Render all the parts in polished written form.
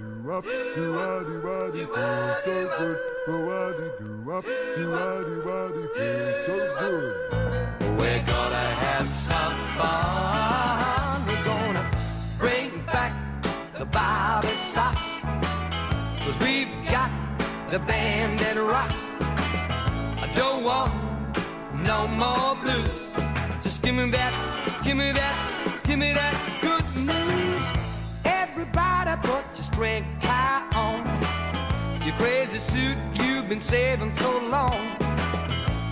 do-wop, do-wadi-wadi, feels so good. Oh-wadi, do-wop, do-wadi-wadi, feels so good. We're gonna have some fun. We're gonna bring back the Bobby Sox, 'cause we've got the band that rocks. I don't want no more blues. Just give me that, give me that, give me that good news. Everybody put your string tie on, your crazy suit you've been saving so long.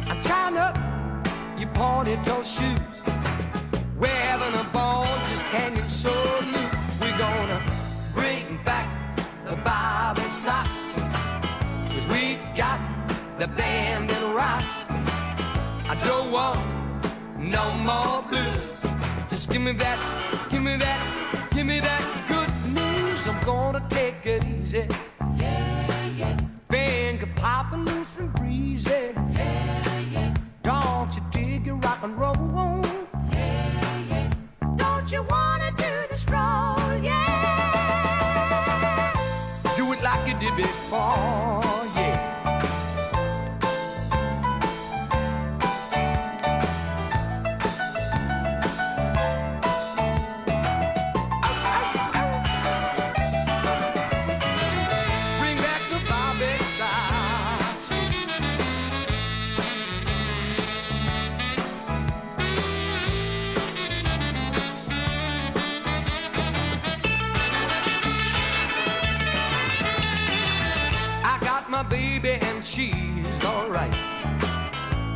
I'm trying up your pointed toe shoes. We're having a ball just hanging so loose. We're gonna bring back the Bobby Sox, 'cause we've got the band that rocks. I don't want no more blues. Just give me that, give me that, give me that good news. I'm gonna take it easy. Yeah, yeah. Finger popping loose and breezy. Yeah, yeah. Don't you dig your rock and roll? Yeah, yeah. Don't you wanna do the stroll? Yeah. Do it like you did before. Yeah. My baby and she's alright.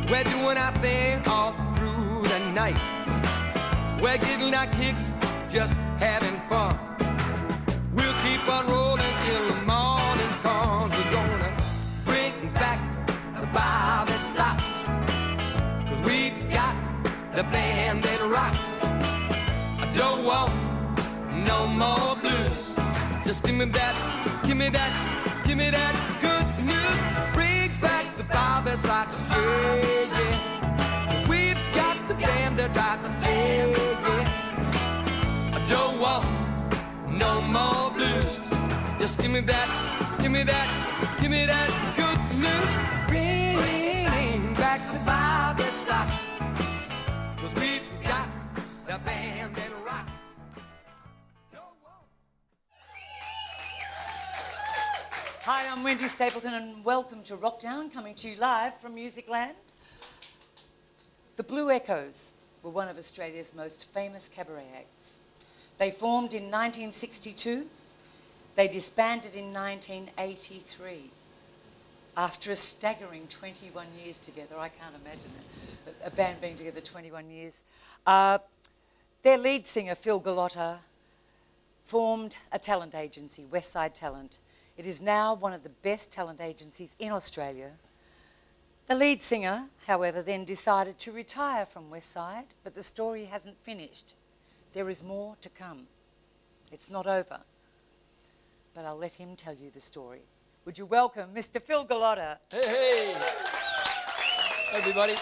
We're doing our thing all through the night. We're getting our kicks, just having fun. We'll keep on rolling till the morning comes. We're gonna bring back the Bobby Sox, 'cause we've got the band that rocks. I don't want no more blues. Just give me that, give me that, give me that good news. Bring back the Bobby Sox, yeah, yeah. 'Cause we've got the band that rocks, yeah, yeah. I don't want no more blues. Just give me that, give me that, give me that good news. Bring back the Bobby Sox, 'cause we've got the band that rocks. Hi, I'm Wendy Stapleton and welcome to Wrokdown, coming to you live from Musicland. The Blue Echoes were one of Australia's most famous cabaret acts. They formed in 1962. They disbanded in 1983. After a staggering 21 years together, I can't imagine it, a band being together 21 years. Their lead singer, Phil Golotta, formed a talent agency, Westside Talent. It is now one of the best talent agencies in Australia. The lead singer, however, then decided to retire from Westside, but the story hasn't finished. There is more to come. It's not over. But I'll let him tell you the story. Would you welcome Mr. Phil Galata? Hey, hey. Everybody.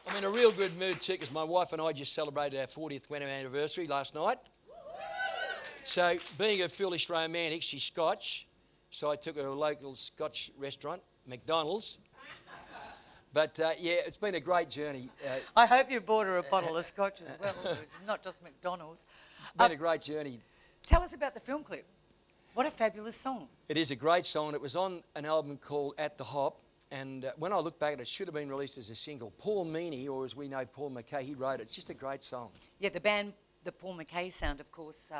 I'm in a real good mood too, because my wife and I just celebrated our 40th wedding anniversary last night. So, being a foolish romantic, she's Scotch, so I took her to a local Scotch restaurant, McDonald's. But yeah, it's been a great journey. I hope you bought her a bottle of Scotch as well, not just McDonald's. Been a great journey. Tell us about the film clip. What a fabulous song. It is a great song. It was on an album called At the Hop, and when I look back at it, it should have been released as a single. Paul Meany, or as we know Paul McKay, he wrote it. It's just a great song. Yeah, the band, the Paul McKay sound, of course.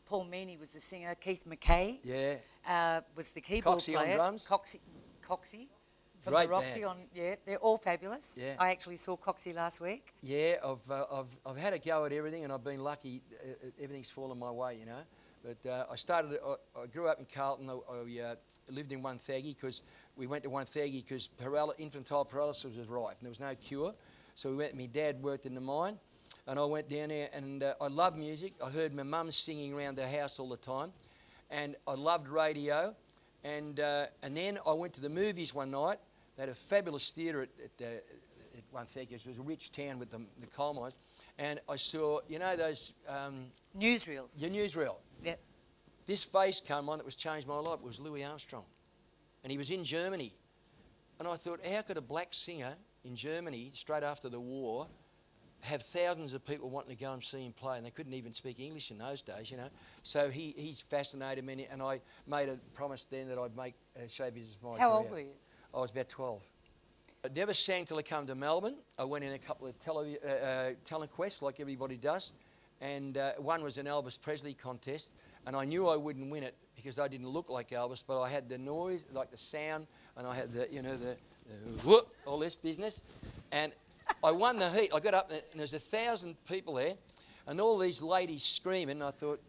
Paul Meany was the singer. Keith McKay was the keyboard Coxie player. on drums. Coxie from Great the Roxy band. on. Yeah, they're all fabulous. Yeah. I actually saw Coxie last week. Yeah, I've had a go at everything, and I've been lucky. Everything's fallen my way, you know. But I grew up in Carlton. I lived in Wonthaggi because we went to Wonthaggi because infantile paralysis was rife and there was no cure. So we went. My dad worked in the mine, and I went down there, and I loved music. I heard my mum singing around the house all the time, and I loved radio. And then I went to the movies one night. They had a fabulous theatre at Wonthaggi. It was a rich town with the coal mines. And I saw, you know, those... newsreels. Your newsreel. Yep. this face came on that was changed my life. It was Louis Armstrong. And he was in Germany. And I thought, how could a black singer in Germany, straight after the war, have thousands of people wanting to go and see him play, and they couldn't even speak English in those days, you know. So he's fascinated me, and I made a promise then that I'd make show business my career. How old were you? I was about 12. I never sang till I came to Melbourne. I went in a couple of talent quests like everybody does, and one was an Elvis Presley contest, and I knew I wouldn't win it because I didn't look like Elvis, but I had the noise, like the sound, and I had the, you know, the whoop, all this business, and I won the heat. I got up and there's 1,000 people there, and all these ladies screaming. And I thought,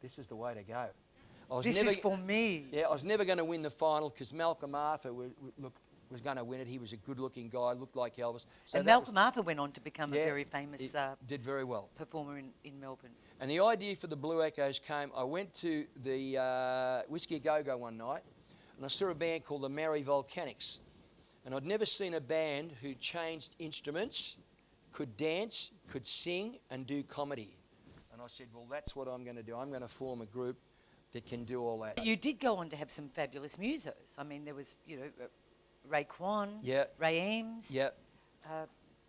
this is the way to go. This is for me. Yeah, I was never going to win the final because Malcolm Arthur was going to win it. He was a good-looking guy, looked like Elvis. So and Malcolm Arthur went on to become a very famous did very well performer in Melbourne. And the idea for the Blue Echoes came, I went to the Whiskey Go-Go one night, and I saw a band called the Maori Volcanics. And I'd never seen a band who changed instruments, could dance, could sing, and do comedy. And I said, well, that's what I'm going to do. I'm going to form a group that can do all that. You did go on to have some fabulous musos. I mean, there was, you know, Ray Kwan, yeah. Ray Eames. Yeah.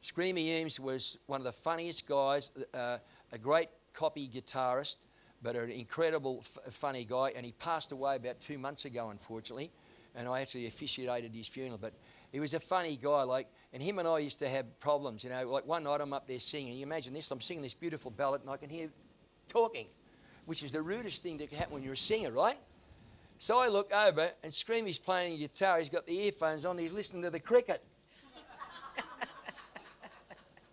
Screamy Eames was one of the funniest guys, a great copy guitarist, but an incredible funny guy. And he passed away about 2 months ago, unfortunately. And I actually officiated his funeral. But he was a funny guy, like, and him and I used to have problems, you know. Like one night I'm up there singing. You imagine this, I'm singing this beautiful ballad and I can hear talking, which is the rudest thing that can happen when you're a singer, right? So I look over and Screamy's playing guitar. He's got the earphones on. He's listening to the cricket.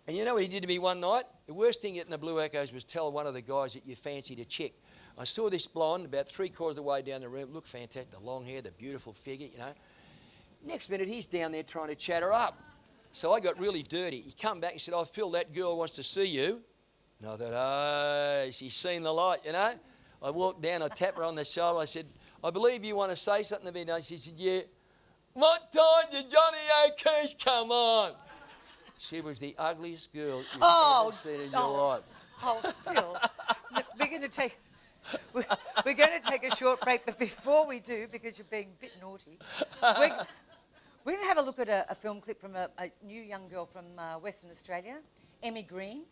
And you know what he did to me one night? The worst thing in the Blue Echoes was tell one of the guys that you fancied a chick. I saw this blonde about 3/4 of the way down the room. Looked fantastic, the long hair, the beautiful figure, you know. Next minute, he's down there trying to chat her up. So I got really dirty. He come back and said, oh, Phil, that girl wants to see you. And I thought, oh, she's seen the light, you know. I walked down, I tapped her on the shoulder. I said, I believe you want to say something to me. And she said, yeah. What time did Johnny O'Keefe come on? She was the ugliest girl you've ever seen in your life. Oh, Phil, we're going to take a short break, but before we do, because you're being a bit naughty, we're going to have a look at a film clip from a new young girl from Western Australia, Emi Green.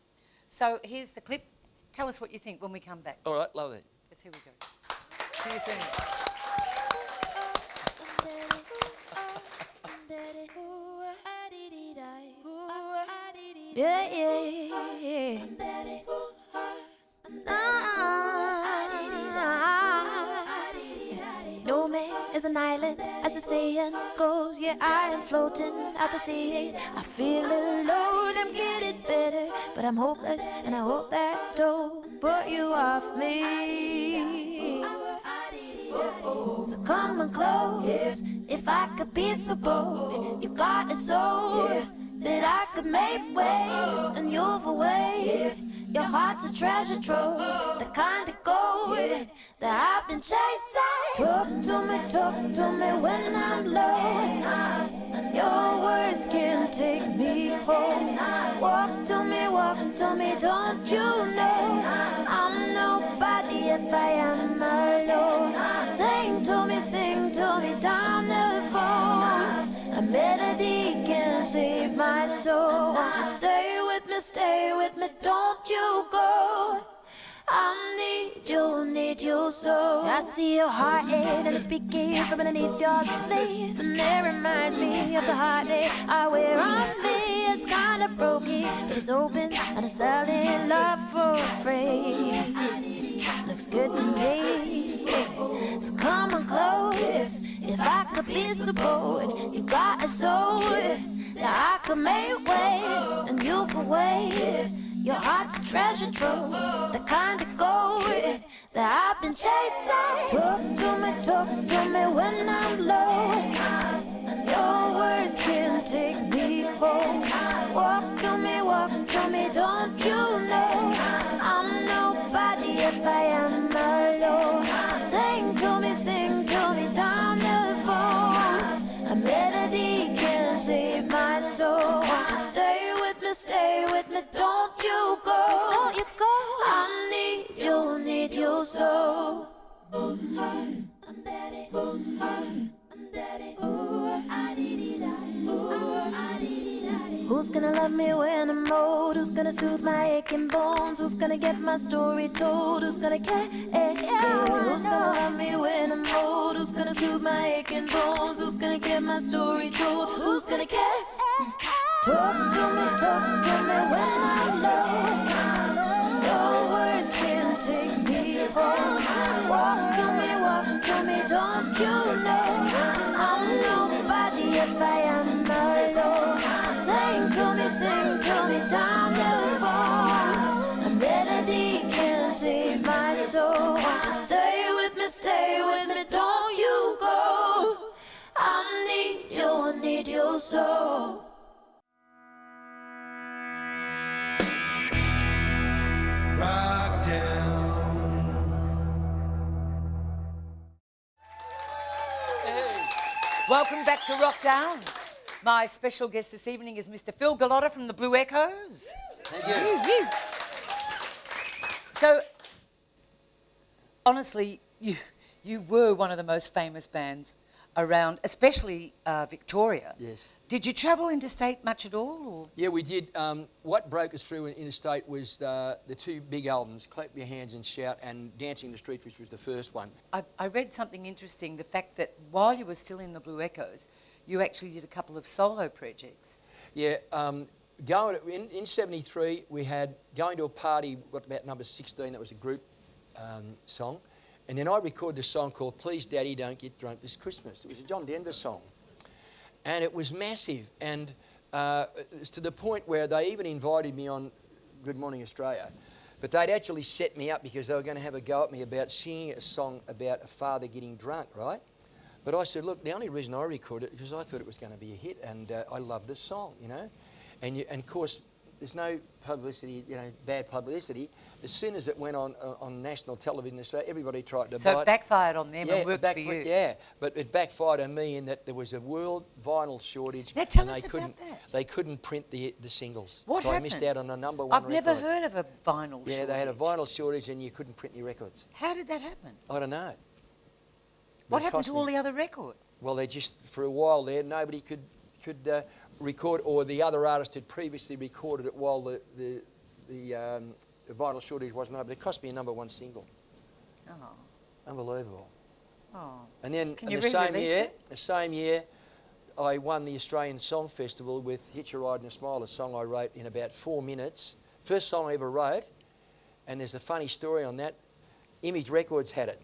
So here's the clip. Tell us what you think when we come back. All right, lovely. Let's here we go. See you soon. Yeah, yeah, yeah. No man is an island, as the saying goes. Yeah, I am floating out to sea. I feel alone, I'm getting better, but I'm hopeless, and I hope that don't put you off me. So come and close, if I could be so bold. You've got a soul that I could make way, and you've a way. Your heart's a treasure trove, the kind of gold that I've been chasing. Talk to me when I'm low, and your words can take me home. Walk to me, don't you know I'm nobody if I am alone. Sing to me down the phone. A melody can save my soul. Stay with me, don't you go. I need you so. I see your heartache and it's speaking from underneath your sleeve, and it reminds me of the heart that I wear on me. It's kinda broken, but it's open and it's selling love for free. Looks good to me. So come on close, if I could be so bold. You got a soul that I could make way, and you've a way. Your heart's a treasure trove, the kind of gold that I've been chasing. Talk to me when I'm low, and your words can take me home. Walk to me, don't you know I'm nobody if I am alone. Sing to me down the phone. A melody can save my soul. Stay with me, don't you go. I need you so. gonna love me when I'm old? Who's gonna soothe my aching bones? Who's gonna get my story told? Who's gonna care? Who's gonna love me when I'm old? Who's gonna soothe my aching bones? Who's gonna get my story told? Who's gonna care? Talk to me when I'm low. No words can take me home. Walk to me, don't you know? I'm nobody if I am alone. Sing to me down the phone. A melody can save my soul. Stay with me, don't you go. I need you so. Welcome back to Wrokdown. My special guest this evening is Mr. Phil Golotta from the Blue Echoes. Thank you. So, honestly, you were one of the most famous bands around, especially Victoria. Yes. Did you travel interstate much at all? Or? Yeah, we did. What broke us through in interstate was the two big albums, Clap Your Hands and Shout and Dancing in the Streets, which was the first one. I read something interesting, the fact that while you were still in the Blue Echoes, you actually did a couple of solo projects. Yeah, in 73, we had Going to a Party, what about number 16, that was a group song. And then I recorded a song called Please Daddy Don't Get Drunk This Christmas. It was a John Denver song. And it was massive. And it's to the point where they even invited me on Good Morning Australia. But they'd actually set me up because they were going to have a go at me about singing a song about a father getting drunk, right? But I said, look, the only reason I recorded it is because I thought it was going to be a hit, and I love this song, you know. And of course, there's no publicity, you know, bad publicity. As soon as it went on national television in Australia, everybody tried to buy it. So it backfired on them and worked for you. Yeah, but it backfired on me in that there was a world vinyl shortage. Now tell and us they about couldn't, that. They couldn't print the singles. What so happened? I missed out on a number one I've never record. heard of a vinyl shortage. Yeah, they had a vinyl shortage and you couldn't print your records. How did that happen? I don't know. What It happened cost to me- all the other records? Well, they just, for a while there, nobody could record, or the other artist had previously recorded it while the vinyl shortage wasn't over. It cost me a number one single. Oh. Unbelievable. Oh. And then Can you the re-release same year, I won the Australian Song Festival with Hitch a Ride and a Smile, a song I wrote in about 4 minutes. First song I ever wrote, and there's a funny story on that. Image Records had it.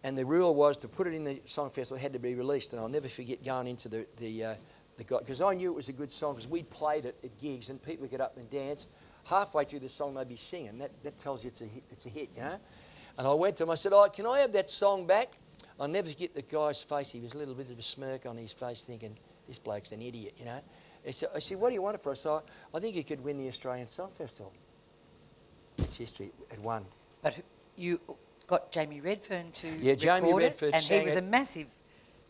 And the rule was to put it in the song festival, it had to be released. And I'll never forget going into the guy, because I knew it was a good song, because we'd played it at gigs and people would get up and dance. Halfway through the song, they'd be singing. That tells you it's a hit, you know. And I went to him, I said, oh, can I have that song back? I'll never forget the guy's face. He was a little bit of a smirk on his face, thinking, this bloke's an idiot, you know. I said, what do you want it for? I said, I think you could win the Australian Song Festival. It's history. It won. But you got Jamie Redfern to Jamie record Redfern it, and he sang was it. a massive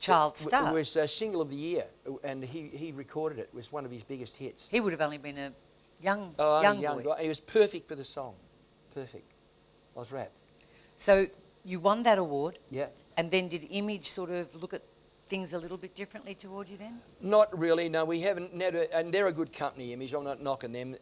child star. It was single of the year, and he recorded it. It was one of his biggest hits. He would have only been a young boy. Guy. He was perfect for the song. Perfect. I was wrapped. So you won that award. Yeah. And then did Image sort of look at things a little bit differently toward you then? Not really, no. We haven't, and they're a good company, Image. I'm not knocking them.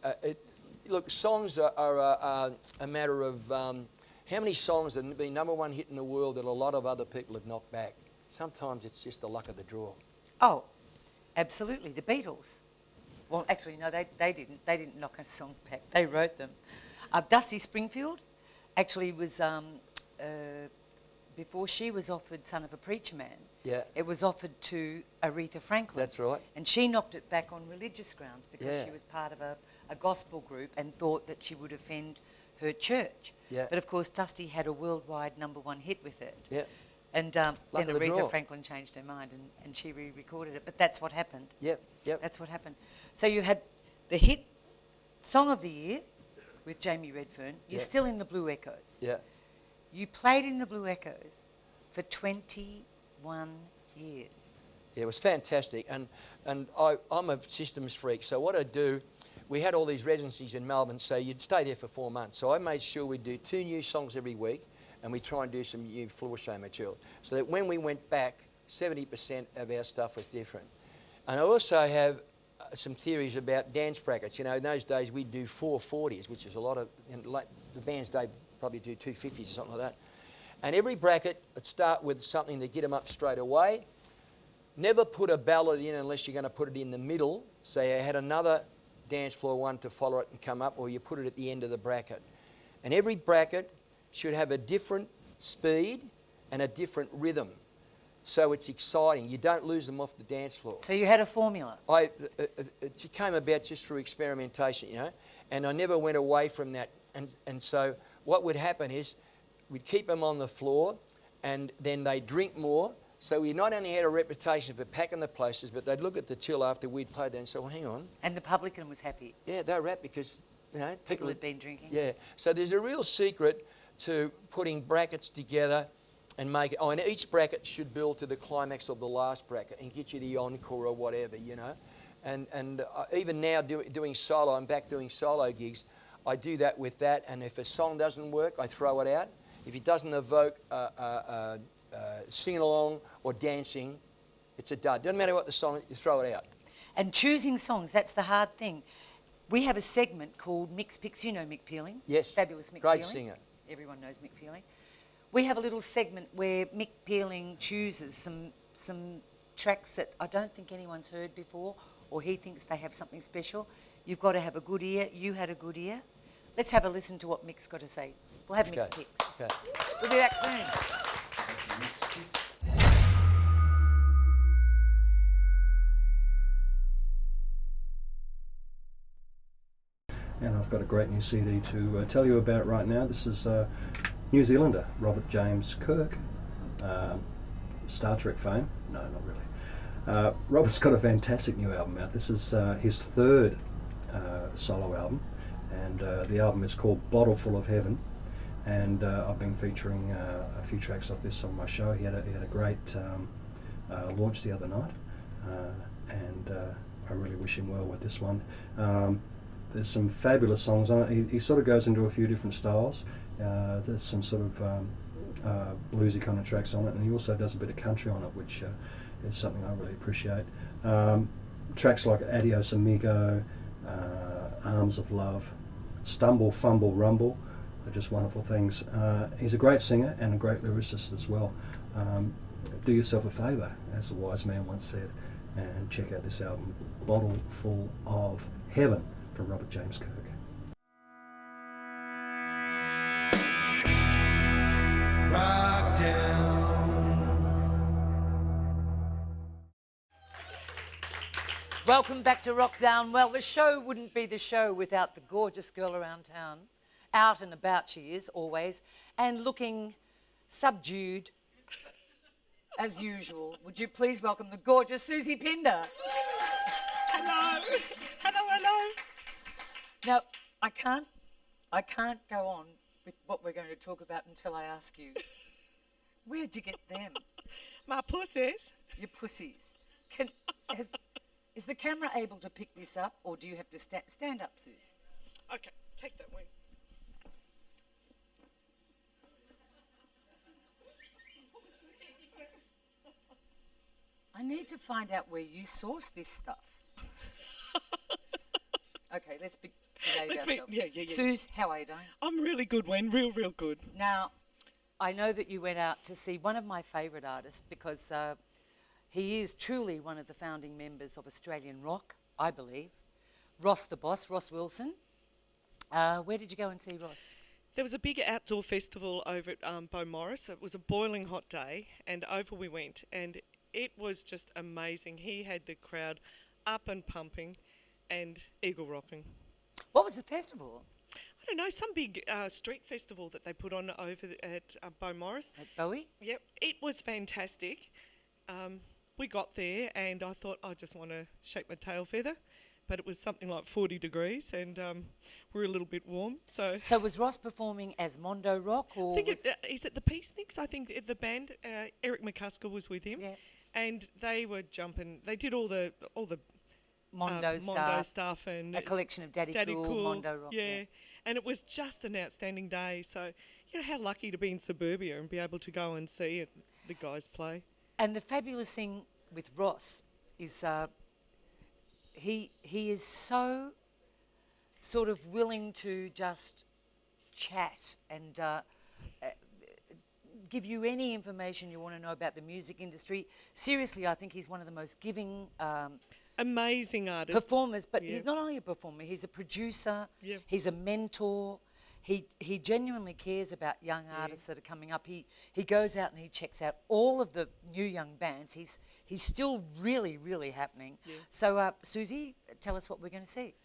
Look, songs are a matter of how many songs have been number one hit in the world that a lot of other people have knocked back. Sometimes it's just the luck of the draw. Oh, absolutely. The Beatles. Well, actually, no, they didn't. They didn't knock a song back. They wrote them. Dusty Springfield actually was, before she was offered Son of a Preacher Man, Yeah. it was offered to Aretha Franklin. That's right. And she knocked it back on religious grounds because Yeah. she was part of a gospel group and thought that she would offend her church. Yeah. But of course, Dusty had a worldwide number one hit with it. Yeah. And then Luck of the Aretha draw. Franklin changed her mind and she re-recorded it. But that's what happened. Yep. That's what happened. So you had the hit Song of the Year with Jamie Redfern. You're Yeah. still in the Blue Echoes. Yeah. You played in the Blue Echoes for 21 years. Yeah, it was fantastic. And I'm a systems freak, so what I do, we had all these residencies in Melbourne, so you'd stay there for 4 months. So I made sure we'd do 2 new songs every week, and we try and do some new floor show material, so that when we went back, 70% of our stuff was different. And I also have some theories about dance brackets. You know, in those days we'd do 440s, which is a lot of, the bands today probably do 250s or something like that. And every bracket would start with something to get them up straight away. Never put a ballad in unless you're going to put it in the middle. So you had another dance floor one to follow it and come up, or you put it at the end of the bracket. And every bracket should have a different speed and a different rhythm. So it's exciting. You don't lose them off the dance floor. So you had a formula? It came about just through experimentation, you know, and I never went away from that. And so what would happen is we'd keep them on the floor and then they'd drink more. So we not only had a reputation for packing the places, but they'd look at the till after we'd played there and say, well, hang on. And the publican was happy? Yeah, they were happy because, you know, people had been drinking? Yeah. So there's a real secret to putting brackets together and make it, and each bracket should build to the climax of the last bracket and get you the encore or whatever, you know. And even now doing solo, I'm back doing solo gigs, I do that with that, and if a song doesn't work, I throw it out. If it doesn't evoke singing along or dancing, it's a dud. Doesn't matter what the song is, you throw it out. And choosing songs, that's the hard thing. We have a segment called Mix Picks. You know Mick Peeling? Yes. Fabulous Mick Great Peeling. singer. Everyone knows Mick Peeling. We have a little segment where Mick Peeling chooses some tracks that I don't think anyone's heard before, or he thinks they have something special. You've got to have a good ear. You had a good ear. Let's have a listen to what Mick's got to say. We'll have Mick's picks. Okay. We'll be back soon. And I've got a great new CD to tell you about right now. This is New Zealander, Robert James Kirk, Star Trek fame. No, not really. Robert's got a fantastic new album out. This is his third solo album, and the album is called Bottle Full of Heaven. And I've been featuring a few tracks off this on my show. He had a great launch the other night, and I really wish him well with this one. There's some fabulous songs on it. He sort of goes into a few different styles. There's some sort of bluesy kind of tracks on it, and he also does a bit of country on it, which is something I really appreciate. Tracks like Adios Amigo, Arms of Love, Stumble, Fumble, Rumble are just wonderful things. He's a great singer and a great lyricist as well. Do yourself a favour, as a wise man once said, and check out this album, Bottle Full of Heaven, from Robert James Kirk. Wrokdown. Welcome back to Wrokdown. Well, the show wouldn't be the show without the gorgeous girl around town. Out and about she is, always, and looking subdued, as usual. Would you please welcome the gorgeous Soozie Pinder? Hello. Hello, hello. Now, I can't go on with what we're going to talk about until I ask you, where'd you get them? My pussies. Your pussies. Is the camera able to pick this up, or do you have to stand up, Suze? Okay, take that one. I need to find out where you source this stuff. Okay, let's behave ourselves. Yeah. Suze, how are you doing? I'm really good, Wen. Real good. Now, I know that you went out to see one of my favourite artists because he is truly one of the founding members of Australian rock, I believe. Ross the Boss, Ross Wilson. Where did you go and see Ross? There was a big outdoor festival over at Beaumaris. It was a boiling hot day, and over we went, and it was just amazing. He had the crowd up and pumping and eagle rocking. What was the festival? I don't know, some big street festival that they put on over at Beaumaris. At Bowie? Yep, it was fantastic. We got there and I thought I just want to shake my tail feather, but it was something like 40 degrees and we were a little bit warm. So was Ross performing as Mondo Rock? Or I think is it the Peaceniks? I think the band, Eric McCusker was with him, and they were jumping. They did all the Mondo stuff and a collection of Daddy Cool, Mondo Rock. Yeah, and it was just an outstanding day. So you know how lucky to be in suburbia and be able to go and see the guys play. And the fabulous thing with Ross is he is so sort of willing to just chat and give you any information you want to know about the music industry. Seriously, I think he's one of the most giving Amazing artist. performers, but he's not only a performer, he's a producer, Yeah. he's a mentor. He genuinely cares about young artists that are coming up. He goes out and he checks out all of the new young bands. He's still really, really happening. Yeah. So, Susie, tell us what we're going to see.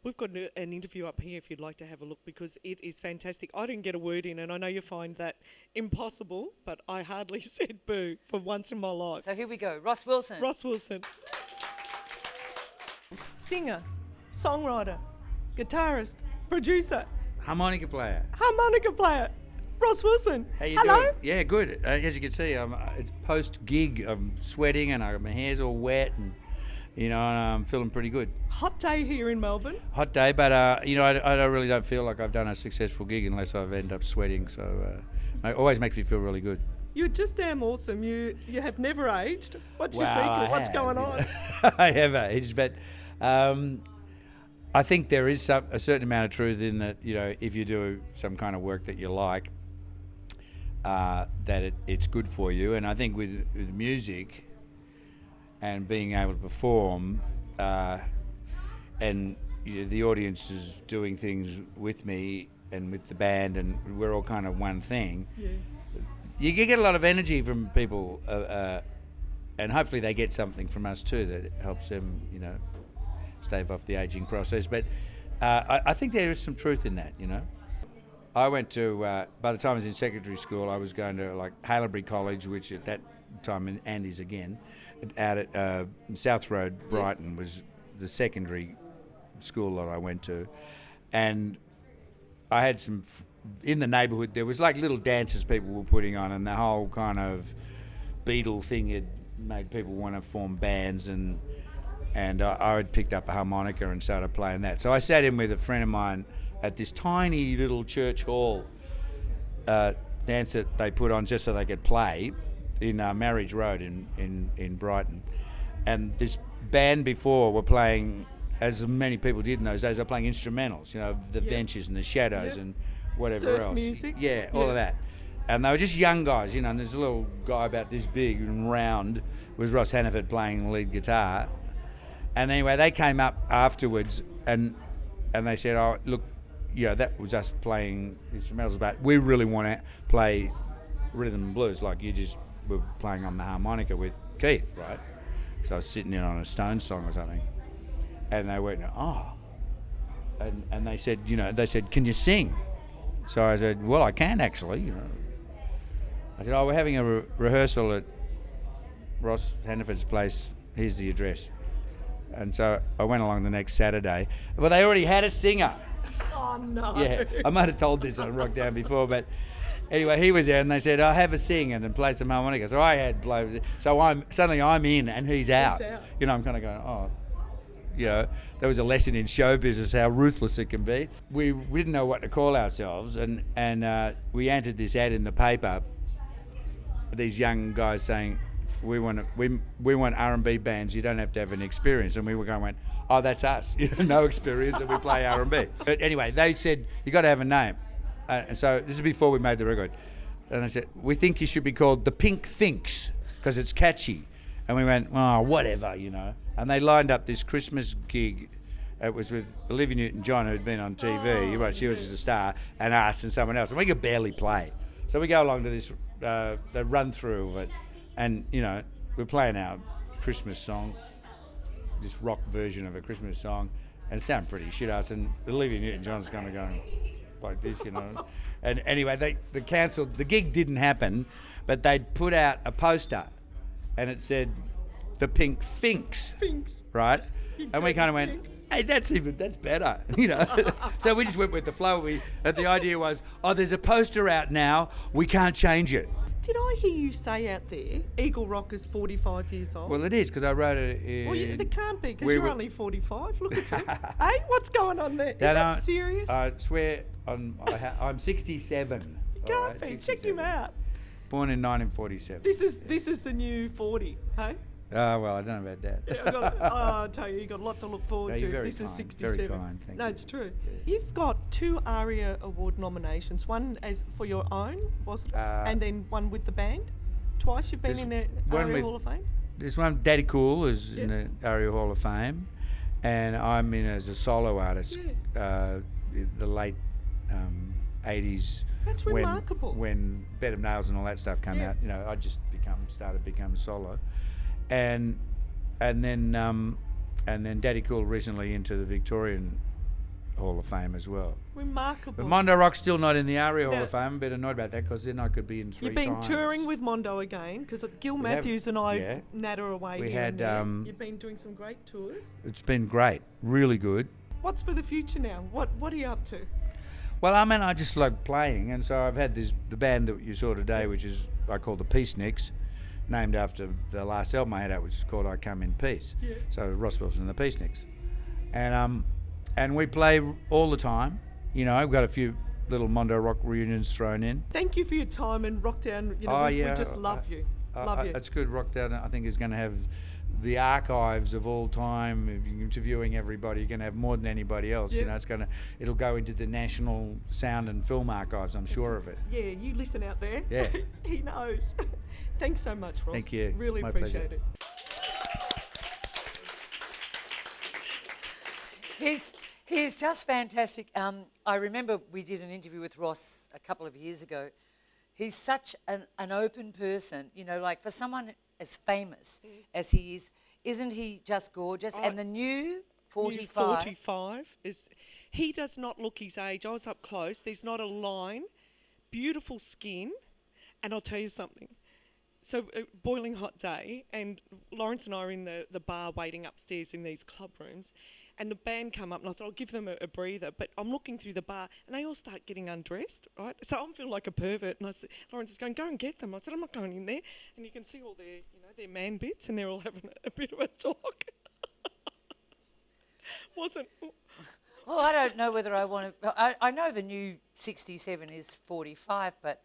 We've got an interview up here if you'd like to have a look, because it is fantastic. I didn't get a word in, and I know you find that impossible, but I hardly said boo for once in my life. So here we go. Ross Wilson. Ross Wilson. Singer, songwriter, guitarist, producer, Harmonica player. harmonica player. Ross Wilson. How you Hello. doing? Yeah, good. As you can see, it's post-gig. I'm sweating and my hair's all wet and, and I'm feeling pretty good. Hot day here in Melbourne. Hot day, but, I really don't feel like I've done a successful gig unless I've ended up sweating. So it always makes me feel really good. You're just damn awesome. You have never aged. What's your Well, secret? I What's have, going on? I have aged, but I think there is a certain amount of truth in that, if you do some kind of work that you like, that it's good for you. And I think with music and being able to perform, and the audience is doing things with me and with the band, and we're all kind of one thing. Yeah. You get a lot of energy from people, and hopefully they get something from us too that helps them, stave off the aging process. But I think there is some truth in that, I went to, by the time I was in secondary school, I was going to like Haileybury College, which at that time in Andy's again, out at South Road, Brighton, was the secondary school that I went to. And I had some, in the neighbourhood, there was like little dances people were putting on, and the whole kind of Beatle thing had made people want to form bands, and I had picked up a harmonica and started playing that. So I sat in with a friend of mine at this tiny little church hall dance that they put on just so they could play in Marriage Road in Brighton. And this band before were playing, as many people did in those days, they were playing instrumentals, the Ventures and the Shadows and whatever Surf else. music. Yeah, all of that. And they were just young guys, and there's a little guy about this big and round, was Ross Hannaford playing the lead guitar. And anyway, they came up afterwards and they said, oh, look, that was us playing instrumentals, but we really want to play rhythm and blues like you just were playing on the harmonica with Keith, right? So I was sitting in on a Stones song or something. And they went, oh. And they said, can you sing? So I said, well, I can actually, I said, oh, we're having a rehearsal at Ross Hannaford's place. Here's the address. And so I went along the next Saturday. Well, they already had a singer. Oh, no. Yeah, I might have told this on Wrokdown before, but anyway, he was there and they said, "I have a sing and play some harmonica." So I had played. So I'm in and he's out. I'm kind of going, oh, there was a lesson in show business how ruthless it can be. We didn't know what to call ourselves, and we entered this ad in the paper. These young guys saying, we want R&B bands. You don't have to have an experience. And we were going, oh, that's us. No experience, and we play R&B. But anyway, they said you got to have a name. And so this is before we made the record. And I said, we think you should be called The Pink Thinks because it's catchy. And we went, oh, whatever, And they lined up this Christmas gig. It was with Olivia Newton-John, who'd been on TV. Right, she was just a star, and us and someone else. And we could barely play. So we go along to this the run-through of it. And, we're playing our Christmas song, this rock version of a Christmas song, and it sounded pretty shit-ass. And Olivia Newton-John's kind of going like this, And anyway, they cancelled. The gig didn't happen, but they'd put out a poster, and it said, The Pink Finks, right? And we kind of went, hey, that's better, So we just went with the flow. The idea was, oh, there's a poster out now, we can't change it. Did I hear you say out there, Eagle Rock is 45 years old? Well, it is, because I wrote it in... Well, it can't be, because you're only 45. Look at you. Hey, what's going on there? Is that serious? I swear, I'm 67. You can't be. 67. Check him out. Born in 1947. This is the new 40, hey? Oh, well, I don't know about that. Yeah, I tell you, you've got a lot to look forward No, to. you're very This is kind, 67. very kind, thank no, you. it's true. You've got 2 ARIA Award nominations, one as for your own, wasn't it? And then one with the band. Twice you've been in the ARIA Hall of Fame? There's one, Daddy Cool is in the ARIA Hall of Fame, and I'm in as a solo artist, the late 80s. That's remarkable. When Bed of Nails and all that stuff came out, you know, I just started becoming solo, and then Daddy Cool recently into the Victorian Hall of Fame as well. Remarkable. But Mondo Rock's still not in the ARIA Hall of Fame. I'm a bit annoyed about that because then I could be in 3 You've been times. touring with Mondo again because Gil Matthews and I natter away. We here had. and there. You've been doing some great tours. It's been great, really good. What's for the future now? What are you up to? Well, I mean, I just like playing, and so I've had the band that you saw today, which is I call the Peaceniks, named after the last album I had out, which is called I Come in Peace. Yeah. So Ross Wilson and the Peaceniks, and we play all the time. You know, I've got a few little Mondo Rock reunions thrown in. Thank you for your time in Wrokdown. You know, we just love you. Love you. It's good. Wrokdown, I think, is going to have the archives of all time, interviewing everybody. You're going to have more than anybody else. You know, it'll go into the National Sound and Film Archives. I'm sure of it. Yeah, you listen out there. Yeah, he knows. Thanks so much, Ross. Thank you. Really My appreciate pleasure. it. He's just fantastic. I remember we did an interview with Ross a couple of years ago. He's such an open person, you know, like for someone as famous as he is, isn't he just gorgeous? And the new 45. New 45 is, he does not look his age. I was up close. There's not a line. Beautiful skin. And I'll tell you something. So, boiling hot day, and Lawrence and I are in the bar waiting upstairs in these club rooms, and the band come up, and I thought I'll give them a breather, but I'm looking through the bar, and they all start getting undressed, right? So I'm feeling like a pervert, and Lawrence is going, go and get them. I said, I'm not going in there. And you can see all their, you know, their man bits, and they're all having a bit of a talk. Wasn't... Well, I don't know whether I want to... I know the new 67 is 45, but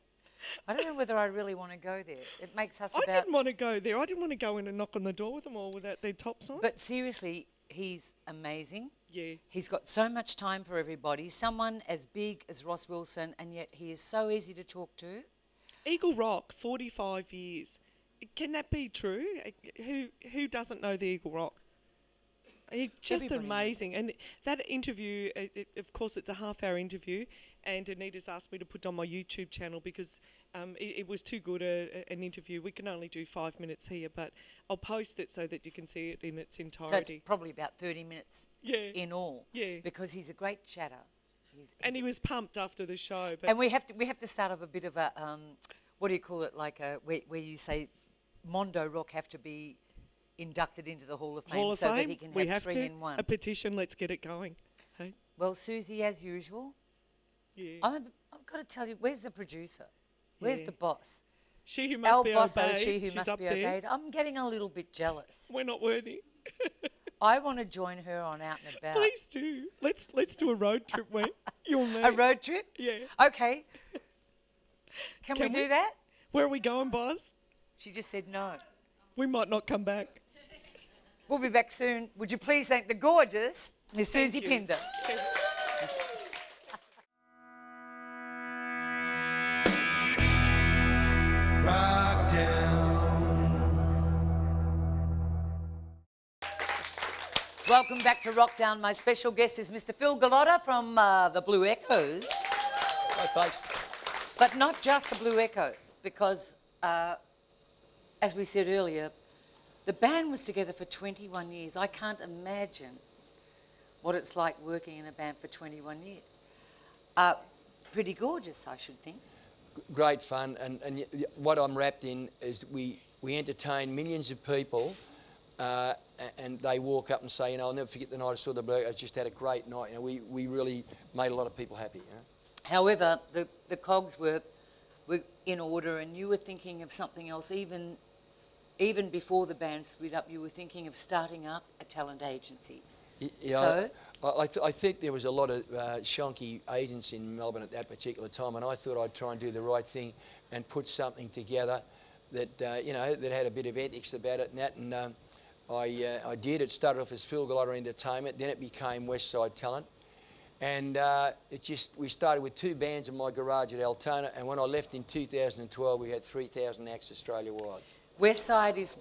I don't know whether I really want to go there. It makes us I didn't want to go there. I didn't want to go in and knock on the door with them all without their tops on. But seriously, he's amazing. Yeah. He's got so much time for everybody. Someone as big as Ross Wilson, and yet he is so easy to talk to. Eagle Rock, 45 years. Can that be true? Who doesn't know the Eagle Rock? He's just Everybody amazing. And that interview, of course, it's a half-hour interview, and Anita's asked me to put it on my YouTube channel because it was too good an interview. We can only do 5 minutes here, but I'll post it so that you can see it in its entirety. So it's probably about 30 minutes in all. Yeah. Because he's a great chatter. And he was pumped after the show. But and we have to start up a bit of a, what do you call it, like where you say Mondo Rock have to be inducted into the Hall of Fame that he can have 3 in 1. A petition, let's get it going. Hey? Well, Susie, as usual, Yeah. I've got to tell you, where's the producer? Where's the boss? She who must be boss, obeyed. she who She's must up be there. obeyed. I'm getting a little bit jealous. We're not worthy. I want to join her on Out and About. Please do. Let's do a road trip, Wayne. You and me. A road trip? Yeah. Okay. Can we do that? Where are we going, boss? She just said no. We might not come back. We'll be back soon. Would you please thank the gorgeous Miss Thank Soozie you. Pinder. Welcome back to Wrokdown. My special guest is Mr. Phil Golotta from the Blue Echoes. Hi, folks. But not just the Blue Echoes, because as we said earlier, the band was together for 21 years. I can't imagine what it's like working in a band for 21 years. Pretty gorgeous, I should think. Great fun, and what I'm wrapped in is we entertain millions of people, and they walk up and say, you know, I'll never forget the night I saw the Blue. I just had a great night. You know, we really made a lot of people happy. You know? However, the cogs were in order, and you were thinking of something else. Even before the band split up, you were thinking of starting up a talent agency. Yeah, so I think there was a lot of shonky agents in Melbourne at that particular time, and I thought I'd try and do the right thing and put something together that you know, that had a bit of ethics about it and that, and I did. It started off as Golotta Entertainment, then it became Westside Talent, and we started with 2 bands in my garage at Altona, and when I left in 2012, we had 3,000 acts Australia-wide. Westside is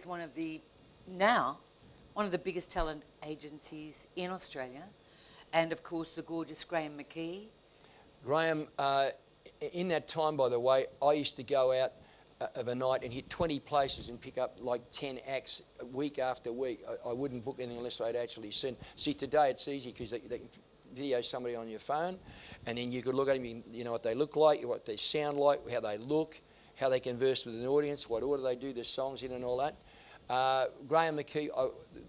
one of the biggest talent agencies in Australia, and of course the gorgeous Graham McKee. Graham, in that time, by the way, I used to go out of a night and hit 20 places and pick up like 10 acts week after week. I wouldn't book anything unless I'd actually seen. See, today it's easy because they can video somebody on your phone, and then you could look at them, you know what they look like, what they sound like, how they look, how they converse with an audience, what order they do their songs in and all that. Graham McKee,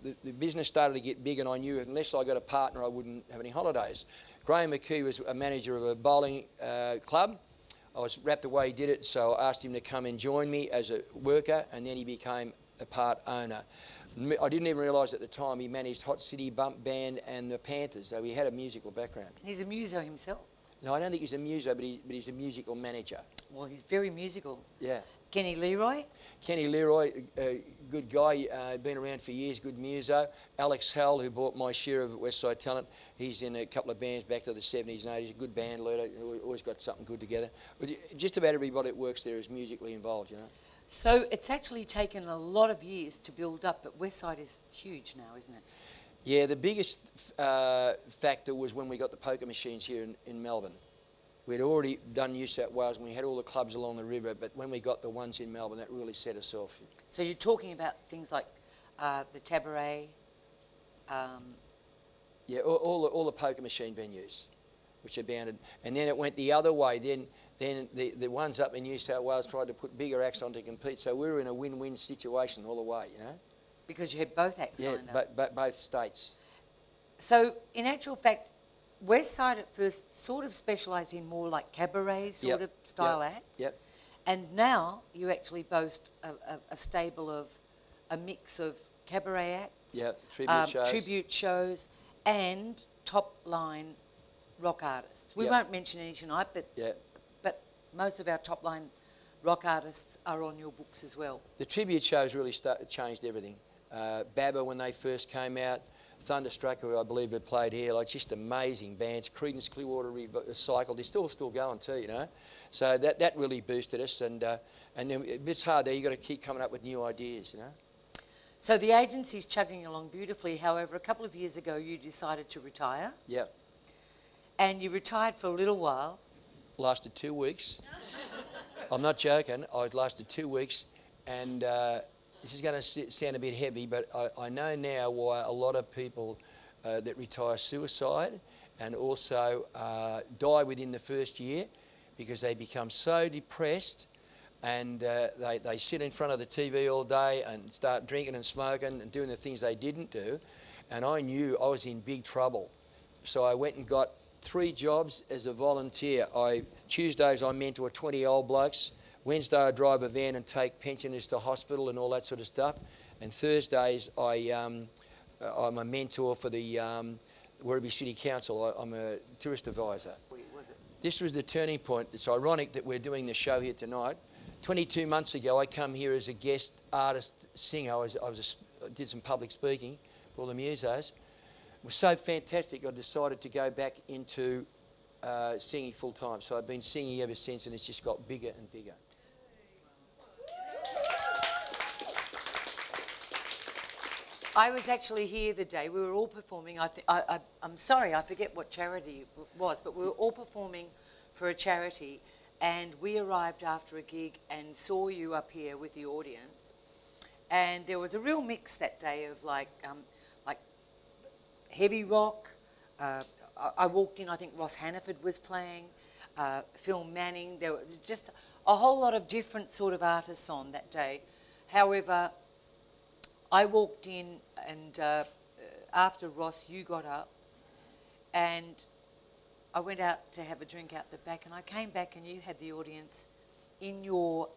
the business started to get big, and I knew unless I got a partner I wouldn't have any holidays. Graham McKee was a manager of a bowling club. I was wrapped the way he did it, so I asked him to come and join me as a worker, and then he became a part owner. I didn't even realise at the time he managed Hot City Bump Band and the Panthers, so he had a musical background. He's a muso himself. No, I don't think he's a muso, but he's a musical manager. Well, he's very musical. Yeah. Kenny Leroy? Kenny Leroy, good guy, been around for years, good muso. Alex Hell, who bought my share of Westside Talent, he's in a couple of bands back to the 70s and 80s, a good band leader, always got something good together. But just about everybody that works there is musically involved, you know. So it's actually taken a lot of years to build up, but Westside is huge now, isn't it? Yeah, the biggest factor was when we got the poker machines here in Melbourne. We'd already done New South Wales and we had all the clubs along the river, but when we got the ones in Melbourne, that really set us off. So you're talking about things like the Tabaret? Yeah, all the poker machine venues, which are bounded. And then it went the other way. Then the ones up in New South Wales tried to put bigger acts on to compete, so we were in a win-win situation all the way, you know. Because you had both acts yeah, lined up. but both states. So in actual fact, Westside at first sort of specialised in more like cabaret sort of style acts. Yep. And now you actually boast a stable of a mix of cabaret acts, tribute shows, and top-line rock artists. We won't mention any tonight, but most of our top-line rock artists are on your books as well. The tribute shows really changed everything. Baba, when they first came out, Thunderstruck, who I believe had played here, like just amazing bands. Creedence Clearwater Revival, they're still going too, you know. So that really boosted us, and it's hard there. You got to keep coming up with new ideas, you know. So the agency's chugging along beautifully. However, a couple of years ago, you decided to retire. Yeah. And you retired for a little while. Lasted 2 weeks. I'm not joking. I lasted 2 weeks, and this is going to sound a bit heavy, but I know now why a lot of people that retire suicide and also die within the first year, because they become so depressed and they sit in front of the TV all day and start drinking and smoking and doing the things they didn't do. And I knew I was in big trouble. So I went and got 3 jobs as a volunteer. Tuesdays I mentor 20 old blokes. Wednesday I drive a van and take pensioners to hospital and all that sort of stuff. And Thursdays I'm a mentor for the Werribee City Council. I'm a tourist advisor. This was the turning point. It's ironic that we're doing the show here tonight. 22 months ago I come here as a guest artist singer. I did some public speaking for all the musos. It was so fantastic I decided to go back into singing full time. So I've been singing ever since, and it's just got bigger and bigger. I was actually here the day we were all performing. I'm sorry, I forget what charity it was, but we were all performing for a charity, and we arrived after a gig and saw you up here with the audience, and there was a real mix that day of like heavy rock. I walked in, I think Ross Hannaford was playing, Phil Manning. There were just a whole lot of different sort of artists on that day. However, I walked in and after Ross, you got up, and I went out to have a drink out the back, and I came back and you had the audience in your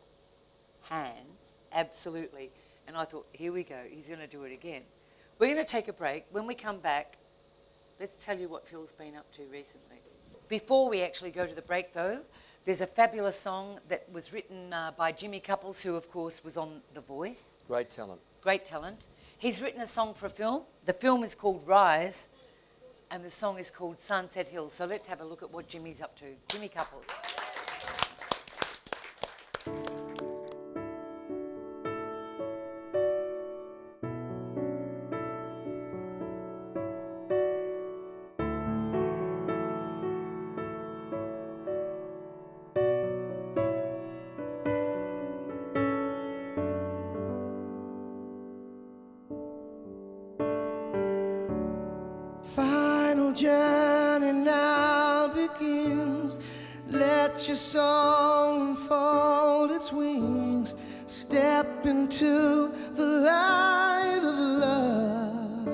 hands, absolutely. And I thought, here we go, he's going to do it again. We're going to take a break. When we come back, let's tell you what Phil's been up to recently. Before we actually go to the break, though, There's a fabulous song that was written by Jimmy Cupples, who of course was on The Voice. Great talent. Great talent. He's written a song for a film. The film is called Rise, and the song is called Sunset Hill. So let's have a look at what Jimmy's up to. Jimmy Cupples. Final journey now begins. Let your song unfold its wings. Step into the light of love.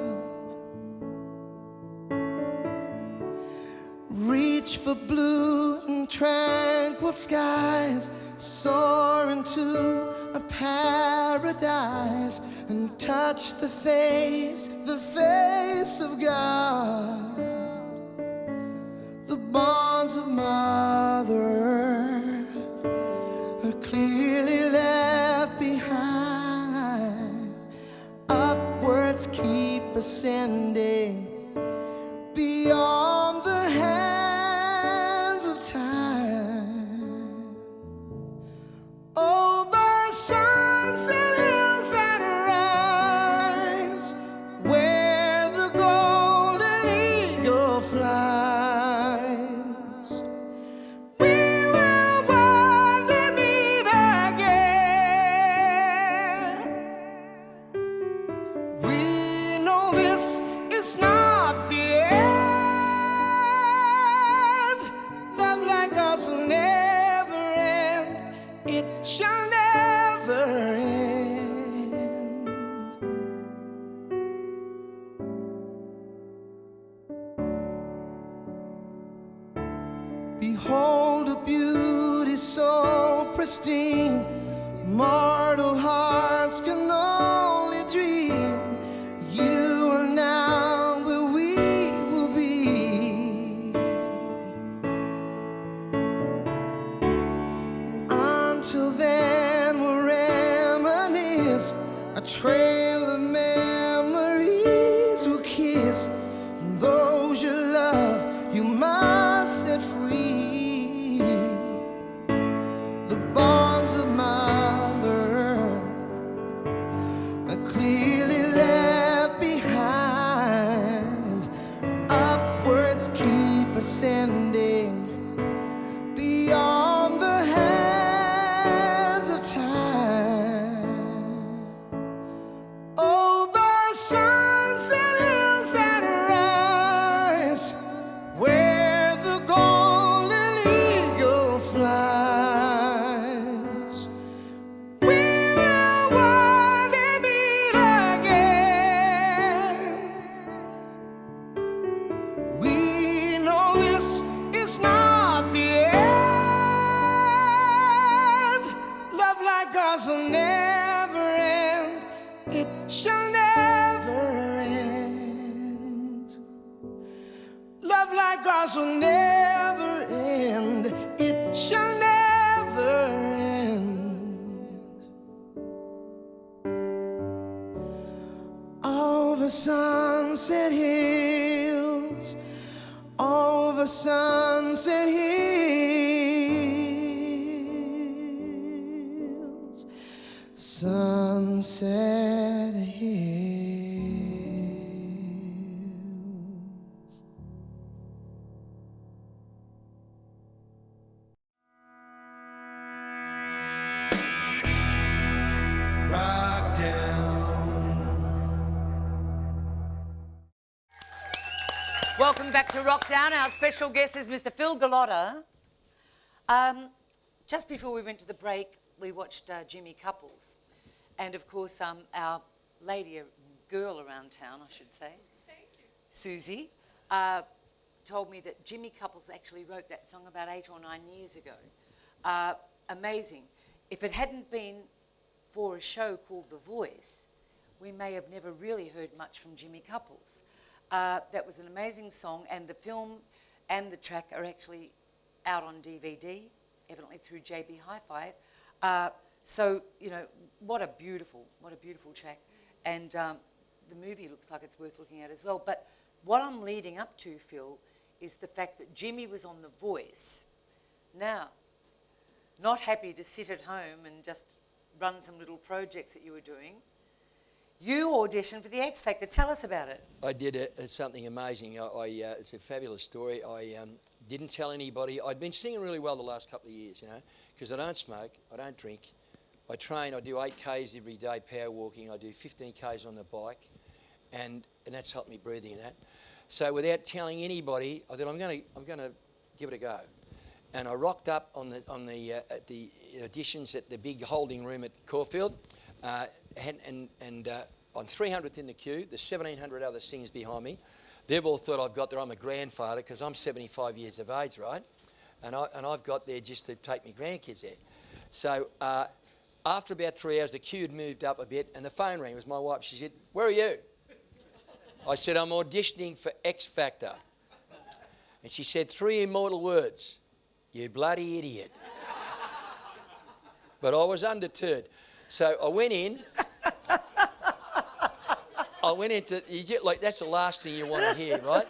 Reach for blue and tranquil skies. Soar into a paradise and touch the face of God. The bonds of Mother Earth are clearly left behind. Upwards keep ascending beyond the hands of time. Over sunset hills that rise, where the golden eagle flies, we will one day meet again. We know this is not the end. Love like ours will never end. It shall never end. Behold a beauty so pristine, mortal hearts can only dream. You are now where we will be. Until then we'll reminisce, a trail of memories will kiss. Those you love, you must set free. The bonds of Mother Earth are clearly left behind. Upwards keep ascending beyond the hands of time. Over sunset hills that rise, where the golden eagle flies, we will one day meet again. We know this is not the end. Love like ours will never end. It shall never end. Love like ours will never end. It shall never end. Over sunset hills, over sunset hills, sunset hills. Welcome back to Wrokdown. Our special guest is Mr. Phil Golotta. Just before we went to the break, we watched Jimmy Cupples. And of course, our lady, a girl around town, I should say, Susie, told me that Jimmy Cupples actually wrote that song about 8 or 9 years ago. Amazing. If it hadn't been for a show called The Voice, we may have never really heard much from Jimmy Cupples. That was an amazing song, and the film and the track are actually out on DVD. evidently through JB Hi-Fi. So, you know, what a beautiful track. And the movie looks like it's worth looking at as well. But what I'm leading up to, Phil, is the fact that Jimmy was on The Voice. Now, not happy to sit at home and just run some little projects that you were doing. You auditioned for the X Factor. Tell us about it. I did something amazing. It's a fabulous story. I didn't tell anybody. I'd been singing really well the last couple of years, you know, because I don't smoke, I don't drink. I train, I do 8Ks every day, power walking. I do 15Ks on the bike, and that's helped me breathing and that. So without telling anybody, I thought I'm going to give it a go. And I rocked up at the auditions at the big holding room at Caulfield, and I'm 300th in the queue. There's 1,700 other singers behind me. They've all thought I've got there. I'm a grandfather because I'm 75 years of age, right? And I've got there just to take my grandkids there. So after about 3 hours, the queue had moved up a bit, and the phone rang. It was my wife. She said, "Where are you?" I said, "I'm auditioning for X Factor." And she said 3 immortal words: "You bloody idiot." But I was undeterred. So I went in. That's the last thing you want to hear, right?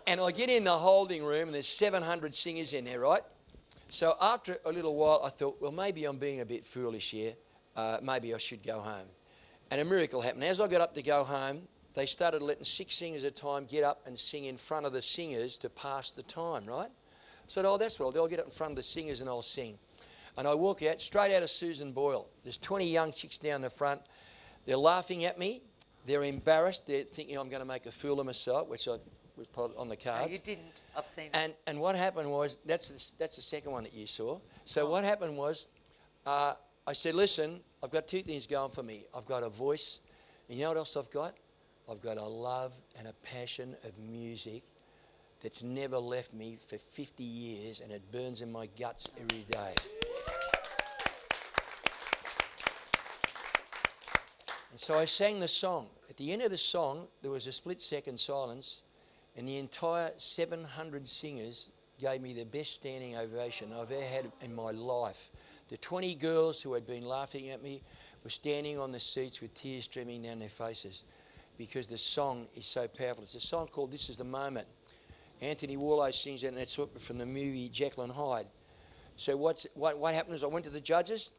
And I get in the holding room, and there's 700 singers in there, right? So after a little while, I thought, well, maybe I'm being a bit foolish here. Maybe I should go home. And a miracle happened. As I got up to go home, they started letting 6 singers at a time get up and sing in front of the singers to pass the time, right? So I said, oh, that's well, I'll get up in front of the singers and I'll sing. And I walk out, straight out of Susan Boyle. There's 20 young chicks down the front. They're laughing at me. They're embarrassed. They're thinking I'm going to make a fool of myself, which I was put on the cards. No, you didn't. I've seen it. And what happened was, that's the second one that you saw. So what happened was, I said, listen, I've got 2 things going for me. I've got a voice, and you know what else I've got? I've got a love and a passion of music that's never left me for 50 years, and it burns in my guts every day. And so I sang the song. At the end of the song, there was a split-second silence, and the entire 700 singers gave me the best standing ovation I've ever had in my life. The 20 girls who had been laughing at me were standing on the seats with tears streaming down their faces because the song is so powerful. It's a song called This Is the Moment. Anthony Warlow sings it, and it's from the movie Jekyll and Hyde. So what happened is I went to the judges.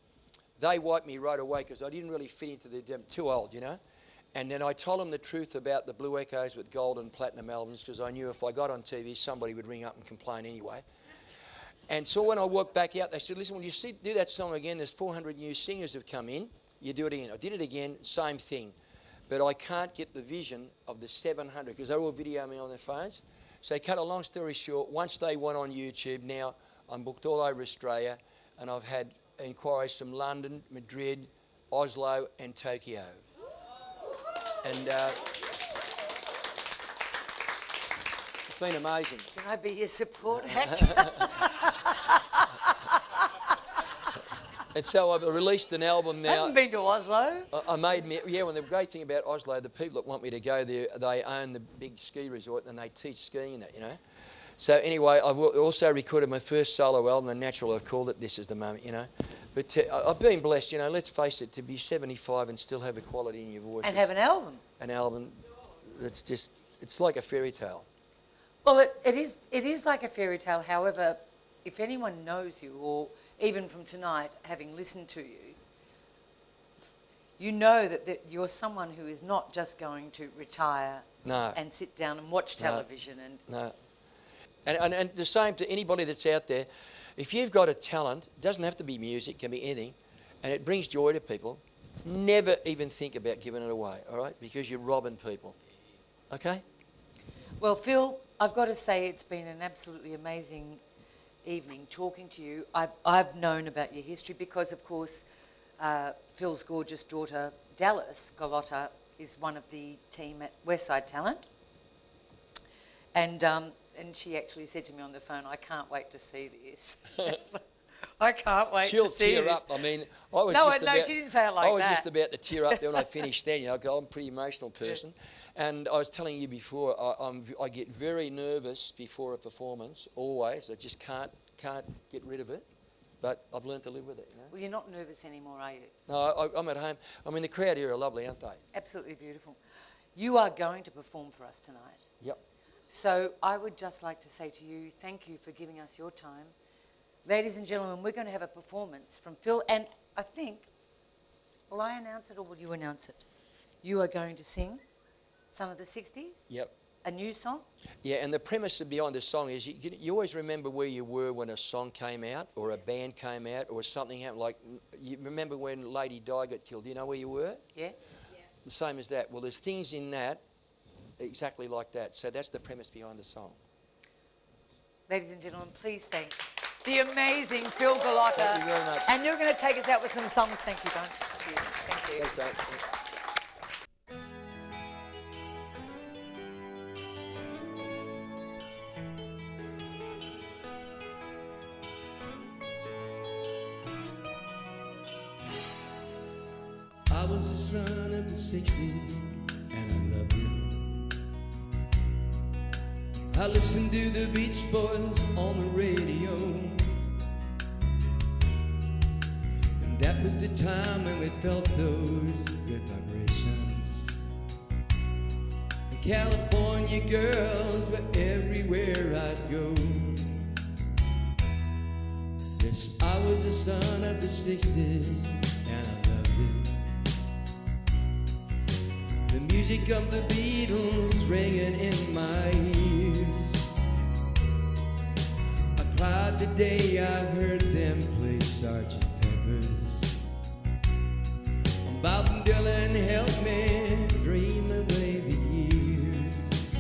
They wiped me right away because I didn't really fit into them, too old, you know. And then I told them the truth about the Blue Echoes with gold and platinum albums because I knew if I got on TV, somebody would ring up and complain anyway. And so when I walked back out, they said, listen, when you do that song again, there's 400 new singers have come in. You do it again. I did it again, same thing. But I can't get the vision of the 700 because they're all videoing me on their phones. So cut a long story short, once they went on YouTube, now I'm booked all over Australia, and I've had inquiries from London, Madrid, Oslo and Tokyo. And it's been amazing. Can I be your support act? And so I've released an album now. I haven't been to Oslo. Well, the great thing about Oslo, the people that want me to go there, they own the big ski resort and they teach skiing and that, you know. So anyway, I've also recorded my first solo album, The Natural, I've called it This Is the Moment, you know. But I've been blessed, you know, let's face it, to be 75 and still have a quality in your voice. And have an album. An album that's just, it's like a fairy tale. Well, it is like a fairy tale. However, if anyone knows you, or even from tonight, having listened to you, you know that you're someone who is not just going to retire and sit down and watch television. No. And the same to anybody that's out there. If you've got a talent, it doesn't have to be music, it can be anything, and it brings joy to people, never even think about giving it away, all right? Because you're robbing people, okay? Well, Phil, I've got to say it's been an absolutely amazing evening talking to you. I've known about your history because, of course, Phil's gorgeous daughter, Dallas Golotta, is one of the team at Westside Talent. And she actually said to me on the phone, I can't wait to see this. I can't wait to see this. She'll tear up. I mean, I was she didn't say it like that. I was just about to tear up there when I finished then. You know, I'm a pretty emotional person. Yeah. And I was telling you before, I get very nervous before a performance, always. I just can't can't get rid of it, but I've learned to live with it. You know? Well, you're not nervous anymore, are you? No, I'm at home. I mean, the crowd here are lovely, aren't they? Absolutely beautiful. You are going to perform for us tonight. Yep. So I would just like to say to you, thank you for giving us your time. Ladies and gentlemen, we're going to have a performance from Phil, and I think, will I announce it or will you announce it? You are going to sing Son of the 60s? Yep. A new song? Yeah, and the premise behind the song is you always remember where you were when a song came out or a band came out or something happened. Like, you remember when Lady Di got killed? Do you know where you were? Yeah. The same as that. Well, there's things in that exactly like that. So that's the premise behind the song. Ladies and gentlemen, please thank the amazing Phil Golotta. Thank you very much. And you're going to take us out with some songs. Thank you, Don. Thank you. Thanks, Dave. I was the son of the 60s, and I loved it. I listened to the Beach Boys on the radio, and that was the time when we felt those good vibrations. The California girls were everywhere I'd go. Yes, I was the son of the 60s, and I loved it. The music of the Beatles ringing in my ears. I cried the day I heard them play Sgt. Pepper's. Bob Dylan helped me dream away the years.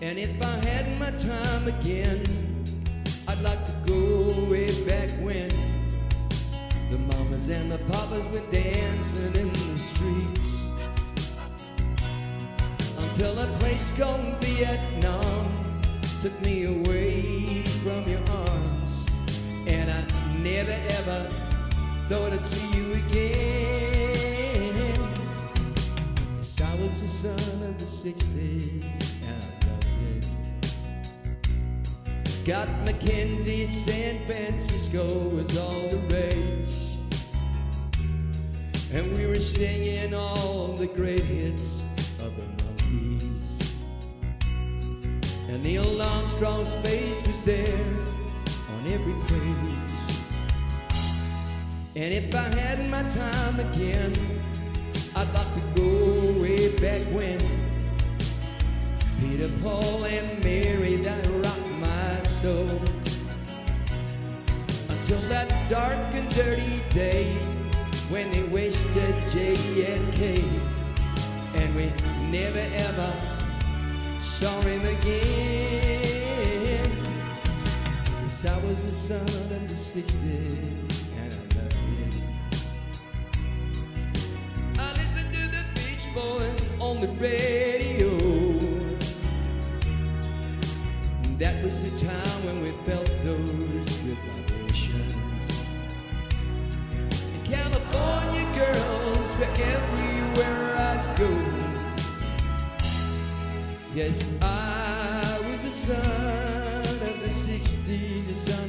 And if I had my time again, I'd like to go way back when the mamas and the papas were dancing in the streets. Until a place called Vietnam took me away from your arms, and I never ever thought I'd see you again. Yes, I was the son of the 60s, and I loved it. Scott McKenzie, San Francisco was all the rage, and we were singing all the great hits of the Monkees. And Neil Armstrong's face was there on every page. And if I had my time again, I'd like to go way back when Peter, Paul, and Mary that rocked my soul. Until that dark and dirty day when they wasted JFK, and we never ever saw him again. Yes, I was the son of the 60s, and I loved it. I listened to the Beach Boys on the radio. That was the time when we felt those good vibrations. And California girls were everywhere I'd go. Yes, I was the son of the 60s, the son